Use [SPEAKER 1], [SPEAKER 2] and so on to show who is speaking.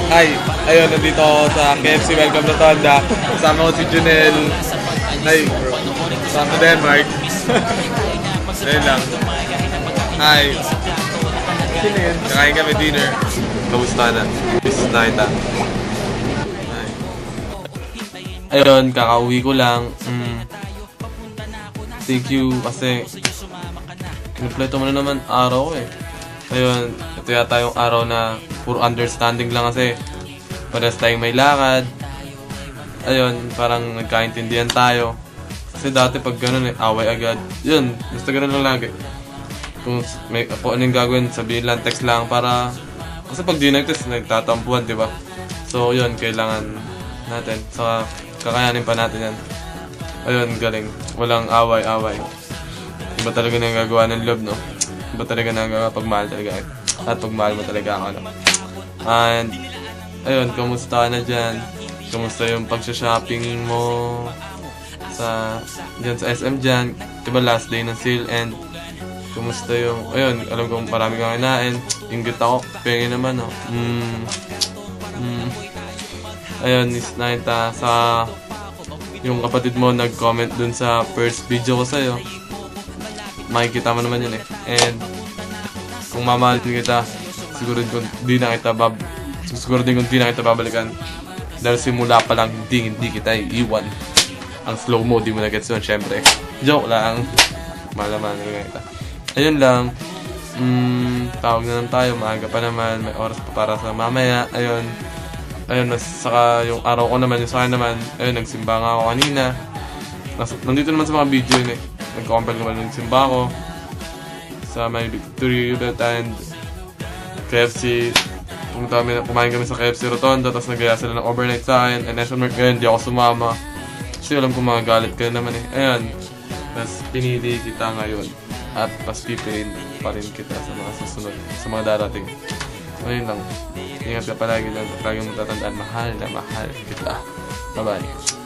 [SPEAKER 1] Hi, ayun, nandito ako sa KFC Welcome to Tonda. Kasama ko si Junel. Hi, bro. Kasama ko Denmark. Ayun lang. Hi. Sino yun? Kakain kami dinner. Kamusta na? Miss na kita. Hi. Ayun, kakauwi ko lang. Thank you kasi kinumpleto mo na naman araw ko eh. Ayun, ito yata yung araw na puro understanding lang kasi parehas tayong may lakad. Ayun, parang nagkaintindihan tayo. Kasi dati pag ganun eh, away agad. Yun, basta ganun lang lagi. Kung may ano yung gagawin, sabihin lang, text lang para... Kasi pag di nag-text, nagtatampuhan, diba? So yun, kailangan natin. Saka kakayanin pa natin yan. Ayun, galing. Walang away-away. Iba talaga na yung gagawa ng love, no? Iba talaga na pagmahal talaga. At pagmahal mo talaga ako, no? And, ayun, kamusta na dyan? Kamusta yung pagsha-shopping mo dyan sa SM dyan? Diba last day ng sale and kamusta yung, ayun, alam ko marami kang kinain. Inggit ako, pengi naman, no? Ayun, nakita sa yung kapatid mo nag-comment dun sa first video ko sa'yo. Makikita mo naman yun eh. And kung mamahalin kita, siguro kung di na kita babalikan. Dahil simula pa lang hindi kita iiwan. Ang slow mo, di mo na gets yun, syempre. Joke lang. Malaman na kita. Ayun lang. Tawag na lang tayo, maaga pa naman, may oras pa para sa mamaya. Ayun, saka yung araw ko naman, yung sa akin naman, ayun, nagsimba nga ako kanina. Nandito naman sa mga video yun eh. Nag-compare naman yung simba ko sa may Victory and KFC. Kumain kami sa KFC Rotonda, tapos nagaya sila ng overnight sa akin. And national work ngayon, di ako sumama. Kasi alam ko magalit ka naman eh. Ayun, tapos pinili kita ngayon. At pas pipiliin pa rin kita sa mga susunod, sa mga darating. Ayun lang. Ingat ka palagi lang. Lagi mo tatandaan, mahal na mahal kita. Bye-bye.